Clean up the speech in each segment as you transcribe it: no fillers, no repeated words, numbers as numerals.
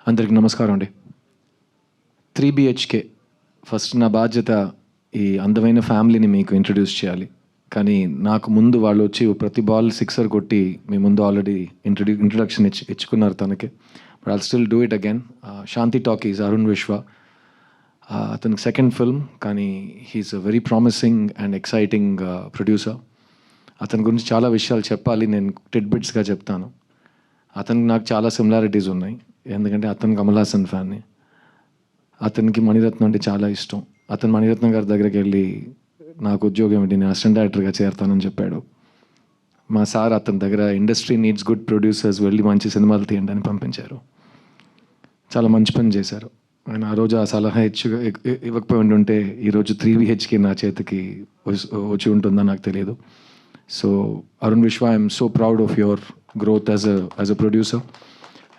అందరికి నమస్కారం అండి. 3BHK ఫస్ట్ నా బాధ్యత ఈ అందమైన ఫ్యామిలీని మీకు ఇంట్రడ్యూస్ చేయాలి. కానీ నాకు ముందు వాళ్ళు వచ్చి ప్రతి బాల్ సిక్సర్ కొట్టి మీ ముందు ఆల్రెడీ ఇంట్రడక్షన్ ఇచ్చుకున్నారు తనకి. But I'll still do it again. Shanti Talkies, Arun Vishwa, అతనికి సెకండ్ ఫిల్మ్, కానీ he's a very promising and exciting producer. అతని గురించి చాలా విషయాలు చెప్పాలి, నేను టిడ్బిట్స్గా చెప్తాను. అతనికి నాకు చాలా సిమిలారిటీస్ ఉన్నాయి, ఎందుకంటే అతను కమల్ హాసన్ ఫ్యాన్ని. అతనికి మణిరత్నం అంటే చాలా ఇష్టం. అతను మణిరత్నం గారి దగ్గరికి వెళ్ళి నాకు ఉద్యోగం ఏంటి, నేను అసిస్టెంట్ డైరెక్టర్గా చేరతానని చెప్పాడు. మా సార్ అతని దగ్గర ఇండస్ట్రీ నీడ్స్ గుడ్ ప్రొడ్యూసర్స్, వెళ్ళి మంచి సినిమాలు తీయండి అని పంపించారు. చాలా మంచి పని చేశారు ఆయన. ఆ రోజు ఆ సలహా ఇవ్వకపోయి ఉంటే ఈరోజు 3BHK నా చేతికి వచ్చి ఉంటుందో నాకు తెలియదు. సో అరుణ్ విశ్వ, I'm so proud of your growth as a producer,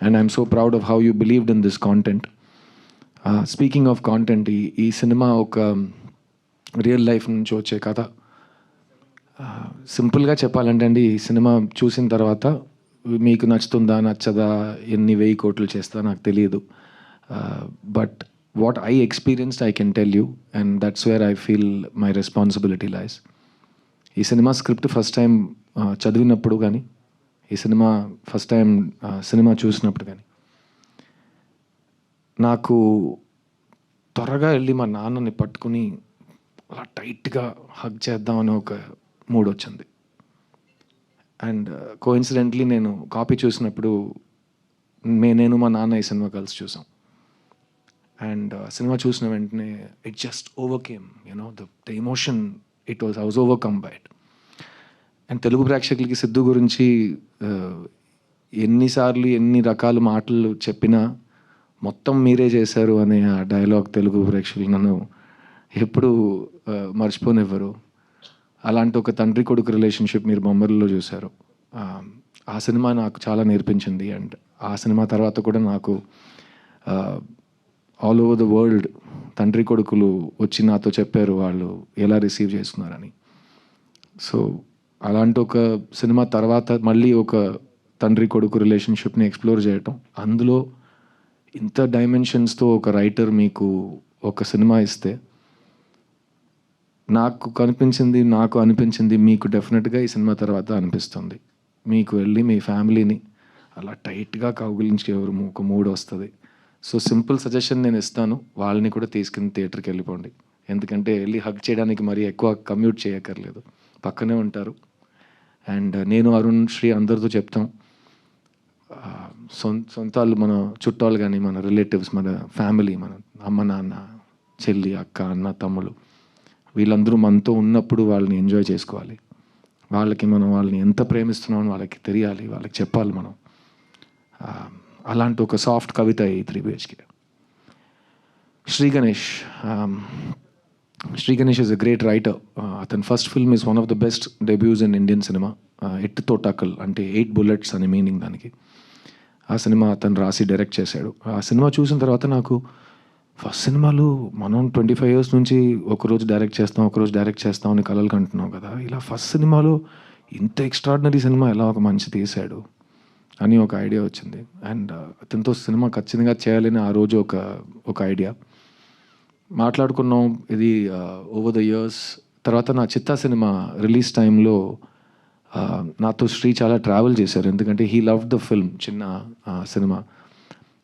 and I'm so proud of how you believed in this content. Speaking of content, ఈ సినిమా ఒక రియల్ లైఫ్ నుంచి వచ్చే కథ. సింపుల్గా చెప్పాలంటే అండి, ఈ సినిమా చూసిన తర్వాత మీకు నచ్చుతుందా నచ్చదా, ఎన్ని 1000 కోట్లు చేస్తా నాకు తెలియదు. But what I experienced I can tell you, and that's where I feel my responsibility లైస్. ఈ సినిమా స్క్రిప్ట్ ఫస్ట్ టైం చదివినప్పుడు కానీ, ఈ సినిమా ఫస్ట్ టైం సినిమా చూసినప్పుడు కానీ నాకు త్వరగా వెళ్ళి మా నాన్నని పట్టుకుని అలా టైట్గా హగ్ చేద్దామని ఒక మూడ్ వచ్చింది. అండ్ కోఇన్సిడెంట్లీ నేను కాపీ చూసినప్పుడు నేను మా నాన్న ఈ సినిమా కలిసి చూసాం. అండ్ సినిమా చూసిన వెంటనే it just overcame, the emotion, I was overcome by it. And Telugu ప్రేక్షకులకి సిద్ధు గురించి ఎన్నిసార్లు ఎన్ని రకాల మాటలు చెప్పినా మొత్తం మీరే చేశారు అనే ఆ డైలాగ్ తెలుగు ప్రేక్షకులు నన్ను ఎప్పుడూ మర్చిపోనివ్వరు. అలాంటి ఒక తండ్రి కొడుకు రిలేషన్షిప్ మీరు బొమ్మరిలో చూశారు. ఆ సినిమా నాకు చాలా నేర్పించింది. అండ్ ఆ సినిమా తర్వాత కూడా నాకు ఆల్ ఓవర్ ద వరల్డ్ తండ్రి కొడుకులు వచ్చి నాతో చెప్పారు వాళ్ళు ఎలా రిసీవ్ చేస్తున్నారని. సో అలాంటి ఒక సినిమా తర్వాత మళ్ళీ ఒక తండ్రి కొడుకు రిలేషన్షిప్ని ఎక్స్ప్లోర్ చేయటం, అందులో ఇంత డైమెన్షన్స్తో ఒక రైటర్ మీకు ఒక సినిమా ఇస్తే నాకు అనిపించింది మీకు డెఫినెట్గా ఈ సినిమా తర్వాత అనిపిస్తుంది. మీకు వెళ్ళి మీ ఫ్యామిలీని అలా టైట్గా కౌగిలించి ఒక మూడ్ వస్తుంది. సో సింపుల్ సజెషన్ నేను ఇస్తాను, వాళ్ళని కూడా తీసుకుని థియేటర్కి వెళ్ళిపోండి. ఎందుకంటే వెళ్ళి హగ్ చేయడానికి మరీ ఎక్కువ కమ్యూట్ చేయక్కర్లేదు, పక్కనే ఉంటారు. అండ్ నేను అరుణ్ శ్రీ అందరితో చెప్తాం, సొంతాలు మన చుట్టాలు కానీ, మన రిలేటివ్స్, మన ఫ్యామిలీ, మన అమ్మ నాన్న, చెల్లి, అక్క, అన్న, తమ్ముళ్ళు, వీళ్ళందరూ మనతో ఉన్నప్పుడు వాళ్ళని ఎంజాయ్ చేసుకోవాలి. వాళ్ళని ఎంత ప్రేమిస్తున్నామని వాళ్ళకి తెలియాలి, వాళ్ళకి చెప్పాలి మనం. అలాంటి ఒక సాఫ్ట్ కవిత ఈ 3BHK. Sri Ganesh is a great writer. అతని first film is one of the best debuts in Indian cinema. ఎట్టుతో టకల్ అంటే 8 bullets అనే మీనింగ్ దానికి. ఆ సినిమా అతను రాసి డైరెక్ట్ చేశాడు. ఆ సినిమా చూసిన తర్వాత నాకు ఫస్ట్ సినిమాలు మనం 25 years నుంచి ఒకరోజు డైరెక్ట్ చేస్తాం అని కలలు కంటున్నాం కదా, ఇలా ఫస్ట్ సినిమాలో ఇంత ఎక్స్ట్రాడినరీ సినిమా ఎలా ఒక మంచి తీశాడు అని ఒక ఐడియా వచ్చింది. అండ్ అతనితో సినిమా ఖచ్చితంగా చేయాలని ఆ రోజు ఒక ఐడియా మాట్లాడుకున్నాం. ఇది ఓవర్ ద ఇయర్స్ తర్వాత నా చిత్తా సినిమా రిలీజ్ టైంలో నాతో శ్రీ చాలా ట్రావెల్ చేశారు, ఎందుకంటే హీ లవ్ ద ఫిల్మ్, చిన్న సినిమా.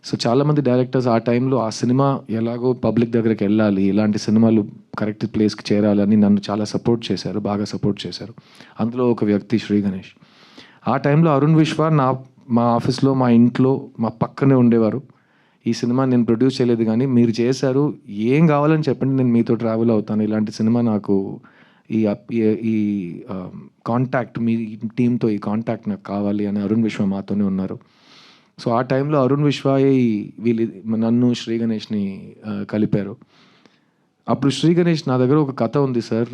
సో చాలామంది డైరెక్టర్స్ ఆ టైంలో ఆ సినిమా ఎలాగో పబ్లిక్ దగ్గరికి వెళ్ళాలి, ఇలాంటి సినిమాలు కరెక్ట్ ప్లేస్కి చేరాలని నన్ను చాలా బాగా సపోర్ట్ చేశారు. అందులో ఒక వ్యక్తి శ్రీ గణేష్. ఆ టైంలో అరుణ్ విశ్వ మా ఆఫీస్లో, మా ఇంట్లో, మా పక్కనే ఉండేవారు. ఈ సినిమా నేను ప్రొడ్యూస్ చేయలేదు కానీ మీరు చేశారు, ఏం కావాలని చెప్పండి, నేను మీతో ట్రావెల్ అవుతాను, ఇలాంటి సినిమా నాకు ఈ కాంటాక్ట్, మీ టీంతో ఈ కాంటాక్ట్ నాకు కావాలి అని అరుణ్ విశ్వ మాతోనే ఉన్నారు. సో ఆ టైంలో అరుణ్ విశ్వ నన్ను శ్రీ గణేష్ని కలిపారు. అప్పుడు శ్రీ గణేష్, నా దగ్గర ఒక కథ ఉంది సార్,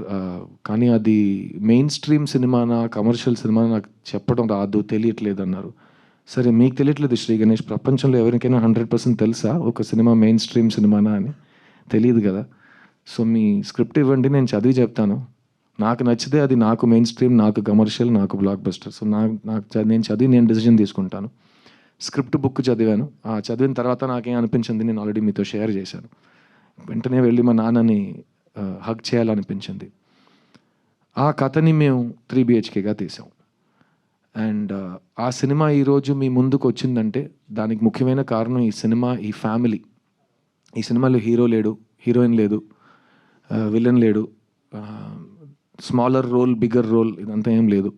కానీ అది మెయిన్ స్ట్రీమ్ సినిమానా కమర్షియల్ సినిమా నాకు చెప్పడం రాదు, తెలియట్లేదు అన్నారు. సరే, మీకు తెలియట్లేదు శ్రీ గణేష్, ప్రపంచంలో ఎవరికైనా 100% తెలుసా ఒక సినిమా మెయిన్ స్ట్రీమ్ సినిమానా అని? తెలియదు కదా. సో మీ స్క్రిప్ట్ ఇవ్వండి, నేను చదివి చెప్తాను, నాకు నచ్చితే అది నాకు మెయిన్ స్ట్రీమ్, నాకు కమర్షియల్, నాకు బ్లాక్ బస్టర్. సో నేను చదివి నేను డెసిషన్ తీసుకుంటాను. స్క్రిప్ట్ బుక్ చదివాను. చదివిన తర్వాత నాకేం అనిపించింది నేను ఆల్రెడీ మీతో షేర్ చేశాను. వెంటనే వెళ్ళి మా నాన్నని హగ్ చేయాలనిపించింది. ఆ కథని మేము 3 BHKగా తీసాం. అండ్ ఆ సినిమా ఈరోజు మీ ముందుకు వచ్చిందంటే దానికి ముఖ్యమైన కారణం ఈ సినిమా, ఈ ఫ్యామిలీ. ఈ సినిమాలో హీరో లేడు, హీరోయిన్ లేదు, విలన్ లేడు, స్మాలర్ రోల్, బిగ్గర్ రోల్ ఇదంతా ఏం లేదు.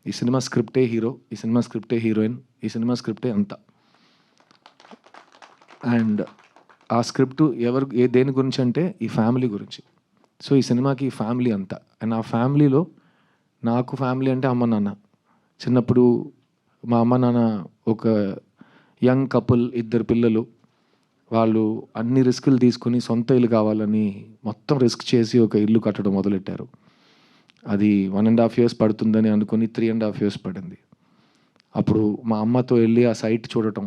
ఈ సినిమా స్క్రిప్టే హీరో, ఈ సినిమా స్క్రిప్టే హీరోయిన్, ఈ సినిమా స్క్రిప్టే అంతా. అండ్ ఆ స్క్రిప్ట్ దేని గురించి అంటే ఈ ఫ్యామిలీ గురించి. సో ఈ సినిమాకి ఈ ఫ్యామిలీ అంతా. అండ్ ఆ ఫ్యామిలీలో నాకు ఫ్యామిలీ అంటే అమ్మ నాన్న. చిన్నప్పుడు మా అమ్మ నాన్న ఒక యంగ్ కపుల్, 2 పిల్లలు. వాళ్ళు అన్ని రిస్కులు తీసుకుని సొంత ఇల్లు కావాలని మొత్తం రిస్క్ చేసి ఒక ఇల్లు కట్టడం మొదలెట్టారు. అది 1.5 years పడుతుందని అనుకుని 3.5 years పడింది. అప్పుడు మా అమ్మతో వెళ్ళి ఆ సైట్ చూడటం,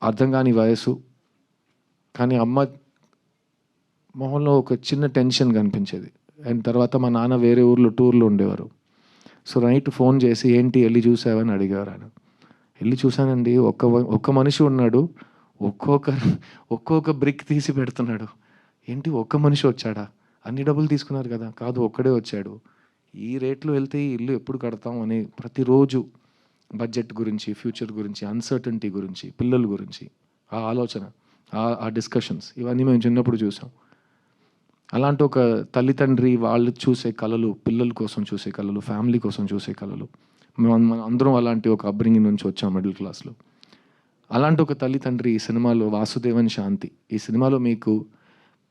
అర్థం కాని వయసు, కానీ అమ్మ మొహంలో ఒక చిన్న టెన్షన్ కనిపించేది. అండ్ తర్వాత మా నాన్న వేరే ఊర్లో టూర్లో ఉండేవారు. సో నైట్ ఫోన్ చేసి ఏంటి వెళ్ళి చూసావని అడిగారు ఆయన. వెళ్ళి చూశానండి, ఒక్క మనిషి ఉన్నాడు, ఒక్కొక్క బ్రిక్ తీసి పెడుతున్నాడు. ఏంటి ఒక్క మనిషి వచ్చాడా? అన్ని డబ్బులు తీసుకున్నారు కదా. కాదు, ఒక్కడే వచ్చాడు. ఈ రేట్లో వెళ్తే ఈ ఇల్లు ఎప్పుడు కడతాం అని ప్రతిరోజు బడ్జెట్ గురించి, ఫ్యూచర్ గురించి, అన్సర్టనిటీ గురించి, పిల్లల గురించి ఆ ఆలోచన, ఆ డిస్కషన్స్ ఇవన్నీ మేము చిన్నప్పుడు చూసాం. అలాంటి ఒక తల్లిదండ్రి వాళ్ళు చూసే కళలు, పిల్లల కోసం చూసే కళలు, ఫ్యామిలీ కోసం చూసే కళలు. మనం అందరం అలాంటి ఒక అప్బ్రింగింగ్ నుంచి వచ్చాం, మిడిల్ క్లాస్లో. అలాంటి ఒక తల్లిదండ్రి ఈ సినిమాలో వాసుదేవన్ శాంతి. ఈ సినిమాలో మీకు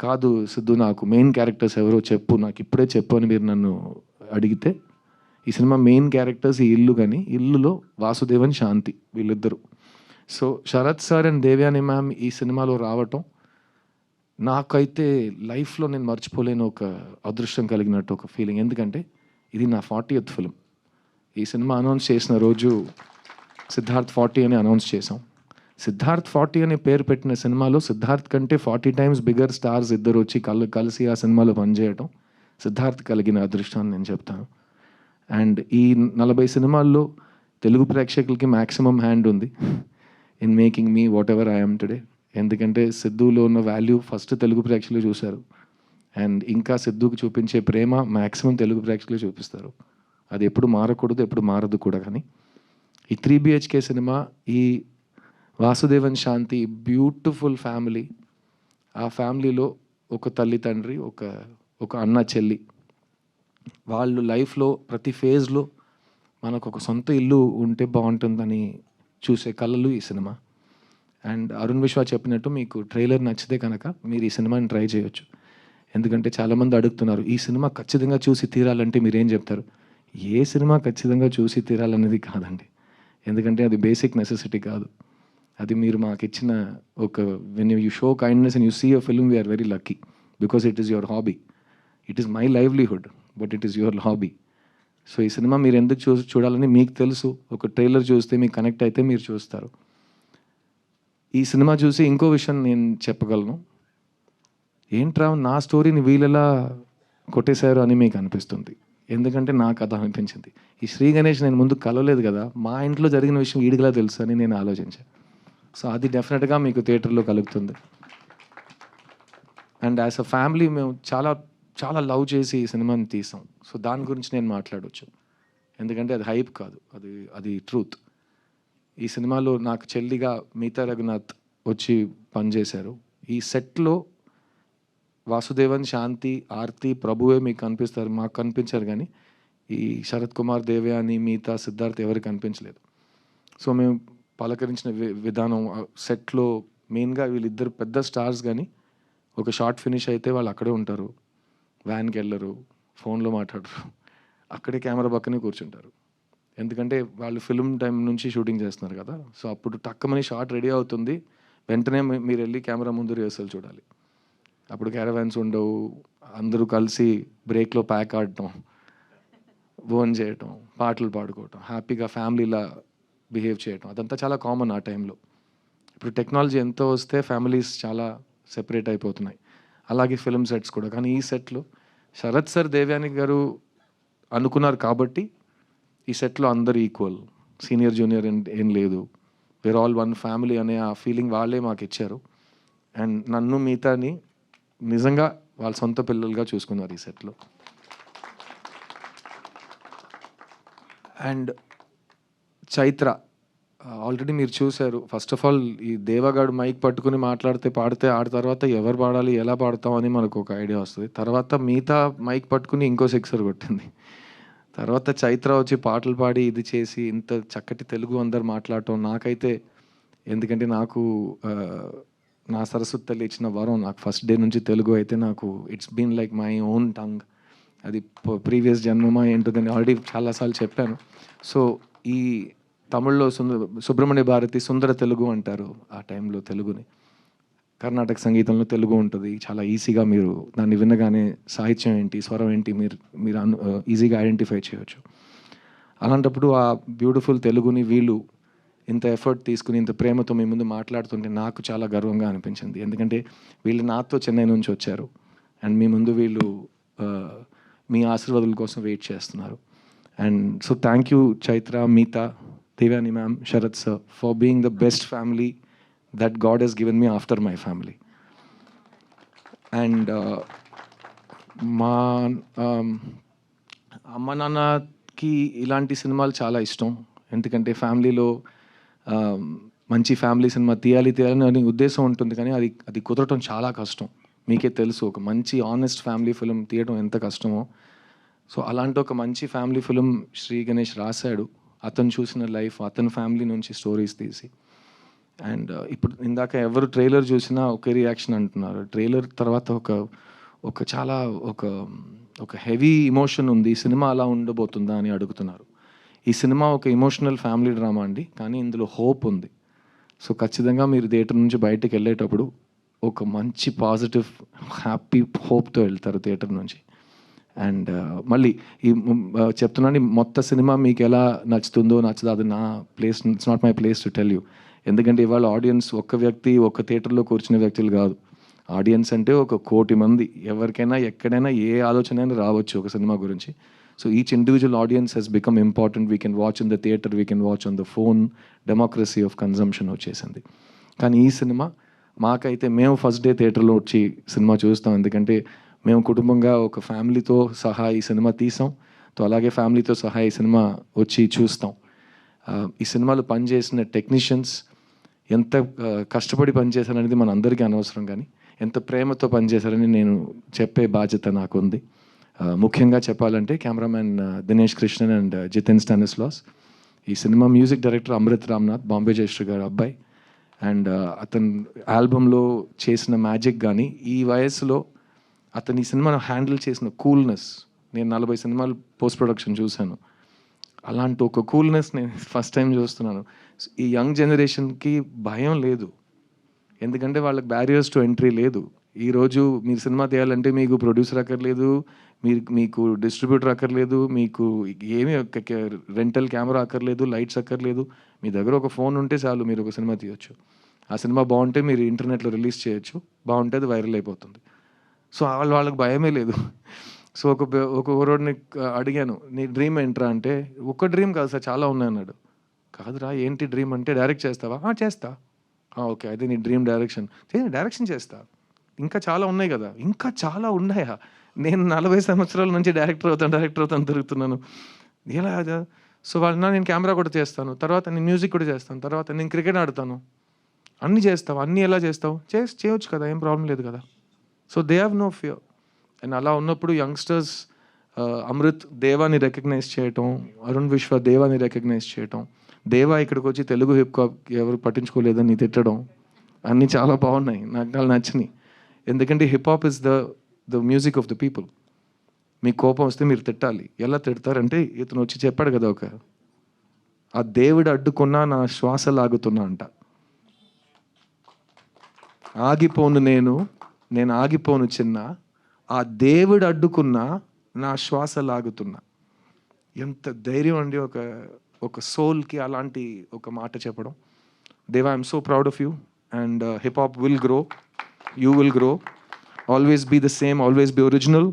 కాదు సిద్ధు, నాకు మెయిన్ క్యారెక్టర్స్ ఎవరో చెప్పు, నాకు ఇప్పుడే చెప్పు అని మీరు నన్ను అడిగితే, ఈ సినిమా మెయిన్ క్యారెక్టర్స్ ఈ ఇల్లు, కానీ ఇల్లులో వాసుదేవన్ శాంతి వీళ్ళిద్దరు. So Sarath sir and Devayani ma'am ఈ సినిమాలో రావటం నాకైతే లైఫ్లో నేను మర్చిపోలేని ఒక అదృష్టం కలిగినట్టు ఒక ఫీలింగ్. ఎందుకంటే ఇది నా 40th ఫిలిం. ఈ సినిమా అనౌన్స్ చేసిన రోజు సిద్ధార్థ్ 40 అని అనౌన్స్ చేసాం. సిద్ధార్థ్ 40 అనే పేరు పెట్టిన సినిమాలో సిద్ధార్థ్ కంటే 40 times బిగ్గర్ స్టార్స్ ఇద్దరు వచ్చి కలిసి ఆ సినిమాలో పనిచేయటం సిద్ధార్థ్ కలిగిన అదృష్టాన్ని నేను చెప్తాను. అండ్ ఈ 40 సినిమాల్లో తెలుగు ప్రేక్షకులకి మ్యాక్సిమం హ్యాండ్ ఉంది in making me what ever I'm today. ఎందుకంటే సిద్ధులో ఉన్న వాల్యూ ఫస్ట్ తెలుగు ప్రేక్షకులు చూశారు. అండ్ ఇంకా సిద్ధుకు చూపించే ప్రేమ మ్యాక్సిమం తెలుగు ప్రేక్షకులు చూపిస్తారు. అది ఎప్పుడు మారకూడదు, ఎప్పుడు మారదు కూడా. కానీ ఈ 3 BHK సినిమా, ఈ వాసుదేవన్ శాంతి బ్యూటిఫుల్ ఫ్యామిలీ, ఆ ఫ్యామిలీలో ఒక తల్లి తండ్రి, ఒక అన్న చెల్లి, వాళ్ళు లైఫ్లో ప్రతి ఫేజ్లో మనకు ఒక సొంత ఇల్లు ఉంటే బాగుంటుందని చూసే కళలు ఈ సినిమా. అండ్ అరుణ్ విశ్వ చెప్పినట్టు మీకు ట్రైలర్ నచ్చితే కనుక మీరు ఈ సినిమాని ట్రై చేయొచ్చు. ఎందుకంటే చాలామంది అడుగుతున్నారు, ఈ సినిమా ఖచ్చితంగా చూసి తీరాలంటే మీరేం చెప్తారు? ఏ సినిమా ఖచ్చితంగా చూసి తీరాలనేది కాదండి. ఎందుకంటే అది బేసిక్ నెసెసిటీ కాదు. అది మీరు మాకు ఇచ్చిన ఒక when you show kindness and you see a film, we're very lucky because it is your hobby. It is my livelihood but it is your hobby. So ఈ సినిమా మీరు ఎందుకు చూడాలని మీకు తెలుసు. ఒక ట్రైలర్ చూస్తే మీకు కనెక్ట్ అయితే మీరు చూస్తారు. ఈ సినిమా చూసి ఇంకో విషయం నేను చెప్పగలను, ఏంట్రా నా స్టోరీని వీళ్ళెలా కొట్టేశారు అని మీకు అనిపిస్తుంది. ఎందుకంటే నాకు అది అనిపించింది. ఈ శ్రీ గణేష్ నేను ముందు కలవలేదు కదా, మా ఇంట్లో జరిగిన విషయం వీడికిలా తెలుసు అని నేను ఆలోచించాను. సో అది డెఫినెట్గా మీకు థియేటర్లో కలుగుతుంది. అండ్ యాజ్ అ ఫ్యామిలీ మేము చాలా చాలా లవ్ చేసి ఈ సినిమాని తీసాం. సో దాని గురించి నేను మాట్లాడవచ్చు, ఎందుకంటే అది హైప్ కాదు, అది ట్రూత్. ఈ సినిమాలో నాకు చెల్లిగా మీతా రఘునాథ్ వచ్చి పనిచేశారు. ఈ సెట్లో వాసుదేవన్ శాంతి, ఆర్తి, ప్రభువే మీకు కనిపిస్తారు, మాకు కనిపించారు. కానీ ఈ శరత్ కుమార్, దేవ్యాని, మీతా, సిద్ధార్థ్ ఎవరికి కనిపించలేదు. సో మేము పలకరించిన విధానం సెట్లో మెయిన్గా వీళ్ళిద్దరు పెద్ద స్టార్స్, కానీ ఒక షార్ట్ ఫినిష్ అయితే వాళ్ళు అక్కడే ఉంటారు, వ్యాన్కి వెళ్ళరు, ఫోన్లో మాట్లాడరు, అక్కడే కెమెరా పక్కనే కూర్చుంటారు. ఎందుకంటే వాళ్ళు ఫిల్మ్ టైం నుంచి షూటింగ్ చేస్తున్నారు కదా. సో అప్పుడు టక్కమని షార్ట్ రెడీ అవుతుంది, వెంటనే మీరు వెళ్ళి కెమెరా ముందు రిహర్సల్ చూడాలి. అప్పుడు క్యారవాన్స్ ఉండవు, అందరూ కలిసి బ్రేక్లో ప్యాక్ ఆడటం, భోజనం చేయటం, పాటలు పాడుకోవటం, హ్యాపీగా ఫ్యామిలీలా బిహేవ్ చేయటం, అదంతా చాలా కామన్ ఆ టైంలో. ఇప్పుడు టెక్నాలజీ ఎంతో వస్తే ఫ్యామిలీస్ చాలా సెపరేట్ అయిపోతున్నాయి, అలాగే ఫిల్మ్ సెట్స్ కూడా. కానీ ఈ సెట్లో శరత్ సార్, దేవ్యాని గారు అనుకున్నారు కాబట్టి ఈ సెట్లో అందరు ఈక్వల్. సీనియర్ జూనియర్ ఏం లేదు, వేర్ ఆల్ వన్ ఫ్యామిలీ అనే ఆ ఫీలింగ్ వాళ్ళే మాకు ఇచ్చారు. అండ్ నన్ను మిగతాని నిజంగా వాళ్ళ సొంత పిల్లలుగా చూసుకున్నారు ఈ సెట్లో. అండ్ చైత్ర ఆల్రెడీ మీరు చూశారు. ఫస్ట్ ఆఫ్ ఆల్ ఈ దేవగాడు మైక్ పట్టుకుని మాట్లాడితే పాడితే ఆడ తర్వాత ఎవరు పాడాలి ఎలా పాడతాం అని మనకు ఒక ఐడియా వస్తుంది. తర్వాత మిగతా మైక్ పట్టుకుని ఇంకో సిక్సర్ కొట్టింది. తర్వాత చైత్ర వచ్చి పాటలు పాడి ఇది చేసి ఇంత చక్కటి తెలుగు అందరు మాట్లాడటం నాకైతే, ఎందుకంటే నాకు నా సరస్వతి తల్లి ఇచ్చిన వరం. నాకు ఫస్ట్ డే నుంచి తెలుగు అయితే నాకు it's been like my own tongue. అది ప్రీవియస్ జన్మమా ఏంటోదని ఆల్రెడీ చాలాసార్లు చెప్పాను. సో ఈ తమిళ్లో సుబ్రహ్మణ్య భారతి సుందర తెలుగు అంటారు ఆ టైంలో తెలుగుని. కర్ణాటక సంగీతంలో తెలుగు ఉంటుంది. చాలా ఈజీగా మీరు దాన్ని వినగానే సాహిత్యం ఏంటి, స్వరం ఏంటి మీరు ఈజీగా ఐడెంటిఫై చేయవచ్చు. అలాంటప్పుడు ఆ బ్యూటిఫుల్ తెలుగుని వీళ్ళు ఇంత ఎఫర్ట్ తీసుకుని ఇంత ప్రేమతో మీ ముందు మాట్లాడుతుంటే నాకు చాలా గర్వంగా అనిపించింది. ఎందుకంటే వీళ్ళు నాతో చెన్నై నుంచి వచ్చారు అండ్ మీ ముందు వీళ్ళు మీ ఆశీర్వాదాల కోసం వెయిట్ చేస్తున్నారు. And so thank you Chaitra, Meeta, Devani ma'am, Sharath sir for being the best family that God has given me after my family. And మా అమ్మ నాన్నకి ఇలాంటి సినిమాలు చాలా ఇష్టం. ఎందుకంటే ఫ్యామిలీలో మంచి ఫ్యామిలీ సినిమా తీయాలని ఉద్దేశం ఉంటుంది, కానీ అది కుదరటం చాలా కష్టం. మీకే తెలుసు ఒక మంచి ఆనెస్ట్ ఫ్యామిలీ ఫిలిం తీయడం ఎంత కష్టమో. సో అలాంటి ఒక మంచి ఫ్యామిలీ ఫిలిం శ్రీ గణేష్ రాశాడు. అతను చూసిన లైఫ్, అతని ఫ్యామిలీ నుంచి స్టోరీస్ తీసి. అండ్ ఇప్పుడు ఇందాక ఎవరు ట్రైలర్ చూసినా ఒకే రియాక్షన్ అంటున్నారు. ట్రైలర్ తర్వాత ఒక చాలా ఒక హెవీ ఇమోషన్ ఉంది, ఈ సినిమా అలా ఉండబోతుందా అని అడుగుతున్నారు. ఈ సినిమా ఒక ఎమోషనల్ ఫ్యామిలీ డ్రామా అండి, కానీ ఇందులో హోప్ ఉంది. సో ఖచ్చితంగా మీరు థియేటర్ నుంచి బయటకు వెళ్ళేటప్పుడు ఒక మంచి పాజిటివ్ హ్యాపీ హోప్తో వెళ్తారు థియేటర్ నుంచి. అండ్ మళ్ళీ ఈ చెప్తున్నాను, మొత్తం సినిమా మీకు ఎలా నచ్చుతుందో నచ్చదో అది నా place, it's not my place to tell you. ఎందుకంటే ఇవాళ ఆడియన్స్ ఒక్క వ్యక్తి ఒక్క థియేటర్లో కూర్చునే వ్యక్తులు కాదు. ఆడియన్స్ అంటే 1 కోటి మంది. ఎవరికైనా ఎక్కడైనా ఏ ఆలోచన అయినా రావచ్చు ఒక సినిమా గురించి. So each individual audience Hess become important. We can watch in the theatre, we can watch on the phone. Democracy of consumption వచ్చేసింది. కానీ ఈ సినిమా మాకైతే మేము ఫస్ట్ డే థియేటర్లో వచ్చి సినిమా చూస్తాం. ఎందుకంటే మేము కుటుంబంగా ఒక ఫ్యామిలీతో సహా ఈ సినిమా తీసాం. అలాగే ఫ్యామిలీతో సహా ఈ సినిమా వచ్చి చూస్తాం. ఈ సినిమాలో పనిచేసిన టెక్నీషియన్స్ ఎంత కష్టపడి పనిచేశారనేది మన అందరికీ అనవసరం, కానీ ఎంత ప్రేమతో పనిచేశారని నేను చెప్పే బాధ్యత నాకు ఉంది. ముఖ్యంగా చెప్పాలంటే cameraman Dinesh Krishnan and Jithin Stanislaus. ఈ సినిమా మ్యూజిక్ డైరెక్టర్ అమృత్ రామ్నాథ్, బాంబే జయశ్రీ గారు అబ్బాయి. అండ్ అతను ఆల్బంలో చేసిన మ్యాజిక్ కానీ ఈ వయసులో అతను ఈ సినిమాను హ్యాండిల్ చేసిన కూల్నెస్, నేను 40 సినిమాలు పోస్ట్ ప్రొడక్షన్ చూశాను. అలాంటి ఒక కూల్నెస్ నేను ఫస్ట్ టైం చూస్తున్నాను. ఈ యంగ్ జనరేషన్కి భయం లేదు, ఎందుకంటే వాళ్ళకి బ్యారియర్స్ టు ఎంట్రీ లేదు. ఈరోజు మీరు సినిమా తీయాలంటే మీకు ప్రొడ్యూసర్ అక్కర్లేదు, మీకు డిస్ట్రిబ్యూటర్ అక్కర్లేదు, మీకు ఏమీ రెంటల్ కెమెరా అక్కర్లేదు, లైట్స్ అక్కర్లేదు. మీ దగ్గర ఒక ఫోన్ ఉంటే చాలు, మీరు ఒక సినిమా తీయొచ్చు. ఆ సినిమా బాగుంటే మీరు ఇంటర్నెట్లో రిలీజ్ చేయొచ్చు, బాగుంటే అది వైరల్ అయిపోతుంది. సో వాళ్ళకి భయమే లేదు. సో ఒక రోడ్ని అడిగాను, నీ డ్రీమ్ ఏంట్రా అంటే, ఒక్క డ్రీమ్ కాదు సార్ చాలా ఉన్నాయి అన్నాడు. కాదురా ఏంటి డ్రీమ్ అంటే, డైరెక్ట్ చేస్తావా? చేస్తా. ఓకే, అయితే నీ డ్రీమ్ డైరెక్షన్ చేస్తా. ఇంకా చాలా ఉన్నాయి కదా. ఇంకా చాలా ఉన్నాయా? నేను 40 సంవత్సరాల నుంచి డైరెక్టర్ అవుతాను తిరుగుతున్నాను. ఎలా? సో నేను కెమెరా కూడా చేస్తాను, తర్వాత నేను మ్యూజిక్ కూడా చేస్తాను, తర్వాత నేను క్రికెట్ ఆడతాను. అన్నీ చేస్తావు, అన్నీ ఎలా చేస్తావు? చేయొచ్చు కదా, ఏం ప్రాబ్లం లేదు కదా. So they have no fear. And అలా ఉన్నప్పుడు యంగ్స్టర్స్ అమృత్ దేవాని రికగ్నైజ్ చేయటం, అరుణ్ విశ్వ దేవాని రికగ్నైజ్ చేయటం, దేవా ఇక్కడికి వచ్చి తెలుగు హిప్ హాప్ ఎవరు పట్టించుకోలేదని తిట్టడం, అన్నీ చాలా బాగున్నాయి, నాకు నచ్చినాయి. ఎందుకంటే hip hop is the music of the people. మీకు కోపం వస్తే మీరు తిట్టాలి. ఎలా తిడతారంటే, ఇతను వచ్చి చెప్పాడు కదా, ఆ దేవుడు అడ్డుకున్నా నా శ్వాస లాగుతున్నా అంట. ఆగిపోను నేను ఆగిపోను చిన్న, ఆ దేవుడు అడ్డుకున్నా నా శ్వాస లాగుతున్నా. ఎంత ధైర్యం అండి ఒక సోల్కి అలాంటి ఒక మాట చెప్పడం. Deva, I'm so proud of you. And hip hop will grow, you will grow. Always be the same, always be original,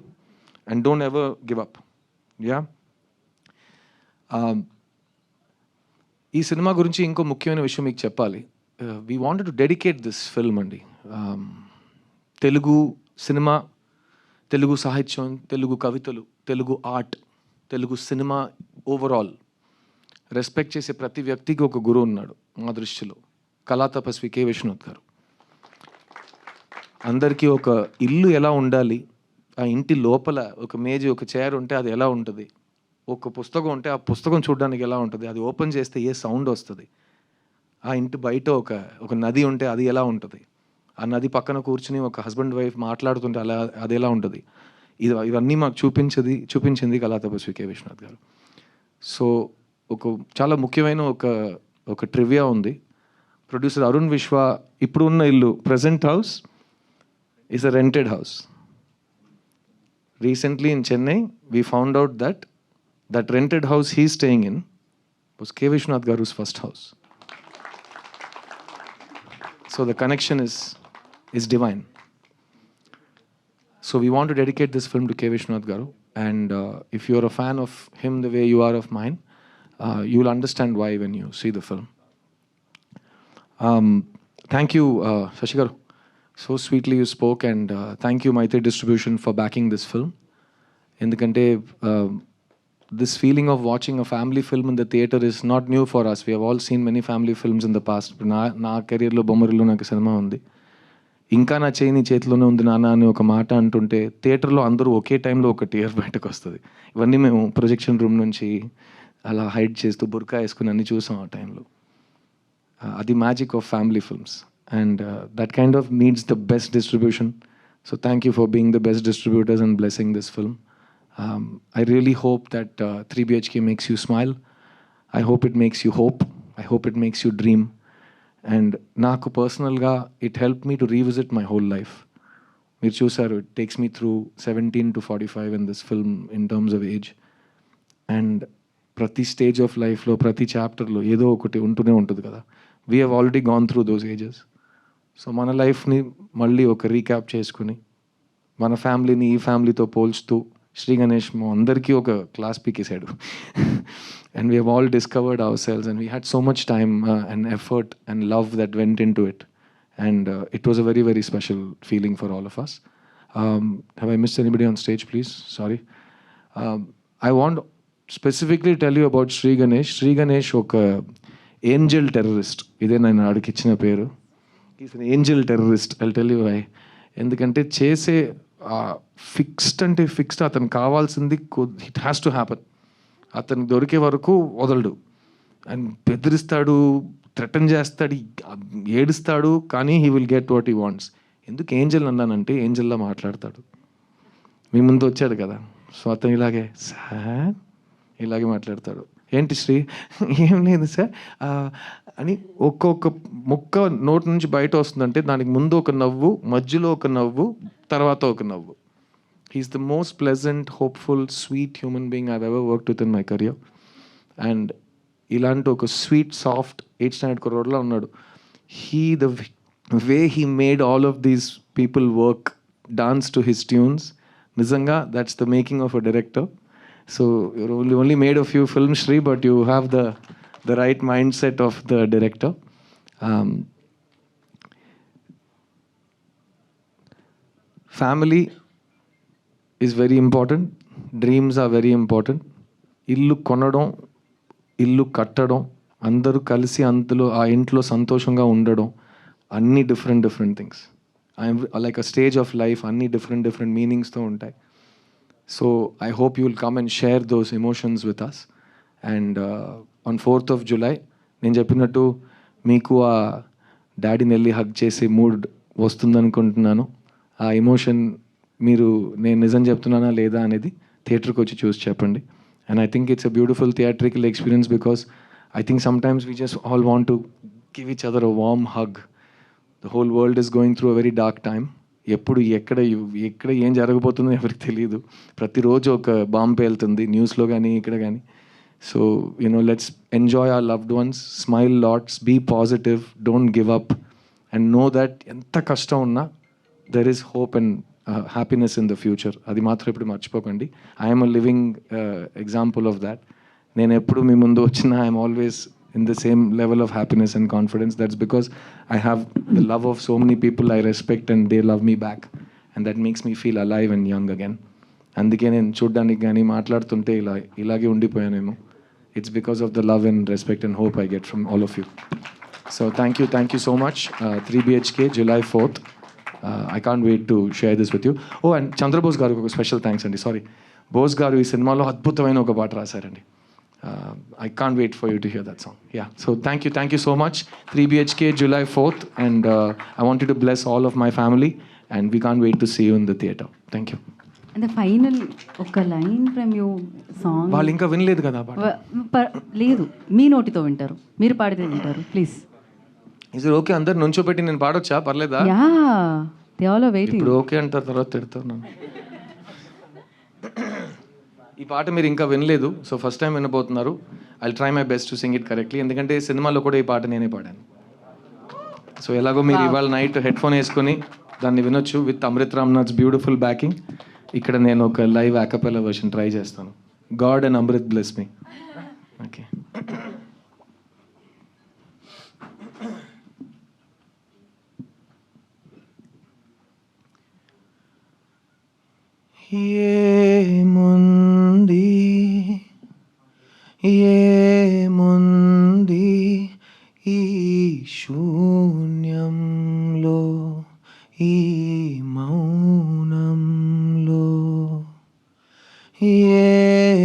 and don't ever give up. Yeah, ఈ సినిమా గురించి ఇంకో ముఖ్యమైన విషయం మీకు చెప్పాలి. We wanted to dedicate this film అండి. తెలుగు సినిమా, తెలుగు సాహిత్యం, తెలుగు కవితలు, తెలుగు ఆర్ట్, తెలుగు సినిమా ఓవరాల్ రెస్పెక్ట్ చేసే ప్రతి వ్యక్తికి ఒక గురువు ఉన్నాడు మా దృష్టిలో. కళా తపస్వి కె. విశ్వనాథ్ గారు. అందరికీ ఒక ఇల్లు ఎలా ఉండాలి, ఆ ఇంటి లోపల ఒక మేజీ, ఒక చైర్ ఉంటే అది ఎలా ఉంటుంది, ఒక పుస్తకం ఉంటే ఆ పుస్తకం చూడడానికి ఎలా ఉంటుంది, అది ఓపెన్ చేస్తే ఏ సౌండ్ వస్తుంది, ఆ ఇంటి బయట ఒక నది ఉంటే అది ఎలా ఉంటుంది, ఆ నది పక్కన కూర్చుని ఒక హస్బెండ్ వైఫ్ మాట్లాడుతుంటే అది ఎలా ఉంటుంది, ఇవన్నీ మాకు చూపించింది కళా తపస్వి కె. విశ్వనాథ్ గారు. సో చాలా ముఖ్యమైన ఒక ట్రివియా ఉంది. ప్రొడ్యూసర్ అరుణ్ విశ్వ ఇప్పుడు ఉన్న ఇల్లు, present house is a rented house. Recently in Chennai, we found out that rented house he's staying in was K. Vishwanath Garu's first house. So the connection is divine. So we want to dedicate this film to K. Vishwanath Garu. And if you're a fan of him the way you are of mine, you'll understand why when you see the film. Thank you, Shashi Garu. So sweetly you spoke, and thank you Maitri Distribution for backing this film. Endukante this feeling of watching a family film in the theater is not new for us. We have all seen many family films in the past. నా కెరీర్లో బొమ్మరిలో నాకు cinema ఉంది. ఇంకా నా చేయి నీ చేతిలోనే ఉంది నాన్న అని ఒక మాట అంటుంటే థియేటర్లో అందరూ ఒకే టైంలో ఒక టీయర్ బయటకు వస్తుంది. ఇవన్నీ మేము ప్రొజెక్షన్ రూమ్ నుంచి అలా హైడ్ చేస్తూ బుర్కా వేసుకుని అన్నీ చూసాం ఆ టైంలో. అది magic of family films. And that kind of needs the best distribution. So thank you for being the best distributors and blessing this film. I really hope that 3BHK makes you smile. I hope it makes you hope. I hope it makes you dream. And నాకు పర్సనల్గా it helped me to revisit my whole life. మీరు చూసారు, it takes me through 17 to 45 in this film in terms of age. And ప్రతి stage of లైఫ్లో, ప్రతి చాప్టర్లో ఏదో ఒకటి ఉంటూనే ఉంటుంది కదా. We have already gone through those ages. So మన లైఫ్ని మళ్ళీ ఒక రీక్యాప్ చేసుకుని మన ఫ్యామిలీని ఈ ఫ్యామిలీతో పోల్చుతూ శ్రీ గణేష్ అందరికీ ఒక క్లాస్ పీకేసాడు. And we have all discovered our selves and we had so much time and effort and love that went into it. And it was a very very special feeling for all of us. Have I missed anybody on stage please? Sorry. I want specifically tell you about Sri Ganesh. Sri Ganesh ఒక angel terrorist. ఇదే నేను ఆడికి ఇచ్చిన పేరు. Is an angel terrorist. I tell you why. ఎందుకంటే చేసే fixed అతను కావాల్సింది ఇట్ హ్యాస్ టు హ్యాపన్. అతనికి దొరికే వరకు వదలడు. అండ్ బెదిరిస్తాడు, థ్రెటన్ చేస్తాడు, ఏడుస్తాడు, కానీ he will get what he wants. ఎందుకు ఏంజల్ అన్నానంటే ఏంజల్లా మాట్లాడతాడు. మీ ముందు వచ్చాడు కదా, సో అతను ఇలాగే మాట్లాడతాడు. ఏంటి శ్రీ? ఏం లేదు సార్ అని ఒక్కొక్క ముక్క నోటి నుంచి బయట వస్తుందంటే దానికి ముందు ఒక నవ్వు, మధ్యలో ఒక నవ్వు, తర్వాత ఒక నవ్వు. He's the most pleasant, hopeful, sweet human being I ever worked with in my career. And ఇలాంటి ఒక స్వీట్, సాఫ్ట్ 8th standard కుర్రోడ్లా ఉన్నాడు. The way he made all of these people work, dance to his tunes, నిజంగా that's the making of a director. So you only made a few films, Shri, but you have the right mindset of the director. Family is very important. Dreams are very important. ఇల్లు కొనడం, ఇల్లు కట్టడం, అందరూ కలిసి అందులో ఆ ఇంట్లో సంతోషంగా ఉండడం, అన్ని different things. I'm like a stage of life, అన్ని డిఫరెంట్ మీనింగ్స్తో ఉంటాయి. So I hope you will come and share those emotions with us. And on 4th of July, నేను చెప్పినట్టు మీకు ఆ డాడీని వెళ్ళి హగ్ చేసే మూడ్ వస్తుందనుకుంటున్నాను. ఆ ఎమోషన్ మీరు నేను నిజం చెప్తున్నానా లేదా అనేది థియేటర్కి వచ్చి చూసి చెప్పండి. And I think it's a beautiful theatrical experience because I think sometimes we just all want to give each other a warm hug. The whole world is going through a very dark time. ఎప్పుడు ఎక్కడ ఏం జరగబోతుందో ఎవరికి తెలియదు. ప్రతిరోజు ఒక bomb పేలుతుంది న్యూస్లో కానీ ఇక్కడ కానీ. So let's enjoy our loved ones, smile lots, be positive, don't give up, and know that ఎంత కష్టం ఉన్నా there is hope and happiness in the future. అది మాత్రం ఇప్పుడు మర్చిపోకండి. I'm a living example of that. నేను ఎప్పుడు మీ ముందు వచ్చినా I'm always in the same level of happiness and confidence. That's because I have the love of so many people I respect and they love me back. And that makes me feel alive and young again. అందుకే నేను చూడ్డానికి కానీ మాట్లాడుతుంటే ఇలాగే ఉండిపోయానేమో. It's because of the love and respect and hope I get from all of you. So thank you so much. 3 BHK, July 4th. I can't wait to share this with you. Oh, and Chandrabose గారికి ఒక special thanks అండి. Sorry, Bose గారు ఈ సినిమాలో అద్భుతమైన ఒక పాట రాశారండి. I can't wait for you to hear that song. Yeah, so thank you so much. 3 BHK, July 4th. And I want you to bless all of my family. And we can't wait to see you in the theatre. Thank you. And the final ఒక line from you song వాళ్ళు ఇంకా వినలేదు కదా ఆ పాట. లేదు, మీ నోటితో వింటారు, మీరు పాడితే వింటారు. ప్లీజ్. Is it okay? అందరు నుంచోబెట్టి నేను పాడొచ్చా? పర్లేదా? Yeah, they all are waiting. ఇప్పుడు ఓకే అంటారు, తర్వాత తిడతారు నన్ను. ఈ పాట మీరు ఇంకా వినలేదు, సో ఫస్ట్ టైం వినబోతున్నారు. I try my best to sing it correctly. ఎందుకంటే సినిమాలో కూడా ఈ పాట నేనే పాడాను. సో ఎలాగో మీరు ఇవాళ నైట్ హెడ్ ఫోన్ వేసుకొని దాన్ని వినొచ్చు with Amrit Ramnath's beautiful backing. ఇక్కడ నేను ఒక లైవ్ యాకపెలా వర్షన్ ట్రై చేస్తాను. God and Amrit bless me. Okay. ఏముంది ఈ శూన్యంలో, ఈ మౌనంలో,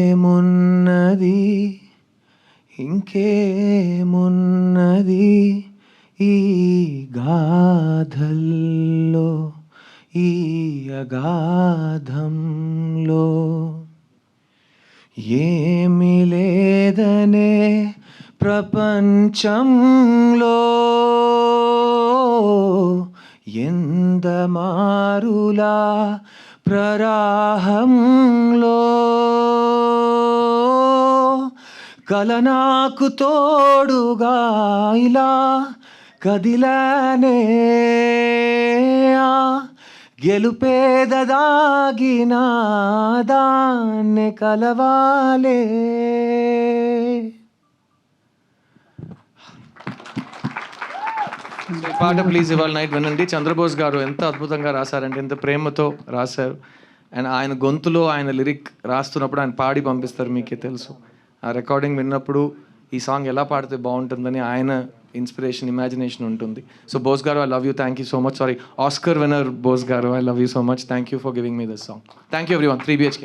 ఏమున్నది ఇంకేమున్నది ఈ గాథల్లో, ఈ అగాధంలో. ఏమి లేదనే ప్రపంచంలో ఎందమారులా ప్రరాహంలో కల నాకు తోడుగా ఇలా కదిలానే, గెలుపేదదాగిన దాన్ని కలవాలే. పాట ప్లీజ్ ఇవాళ నైట్ వినండి. చంద్రబోస్ గారు ఎంత అద్భుతంగా రాశారంటే, ఎంత ప్రేమతో రాశారు. అండ్ ఆయన గొంతులో ఆయన లిరిక్ రాస్తున్నప్పుడు ఆయన పాడి పంపిస్తారు, మీకే తెలుసు. ఆ రికార్డింగ్ విన్నప్పుడు ఈ సాంగ్ ఎలా పాడితే బాగుంటుందని ఆయన ఇన్స్పిరేషన్, ఇమాజినేషన్ ఉంటుంది. So Bose garu, I love you. Thank you so much. Sorry, Oscar winner Bose garu, I love you so much. Thank you for giving me this song. Thank you everyone. 3 BHK.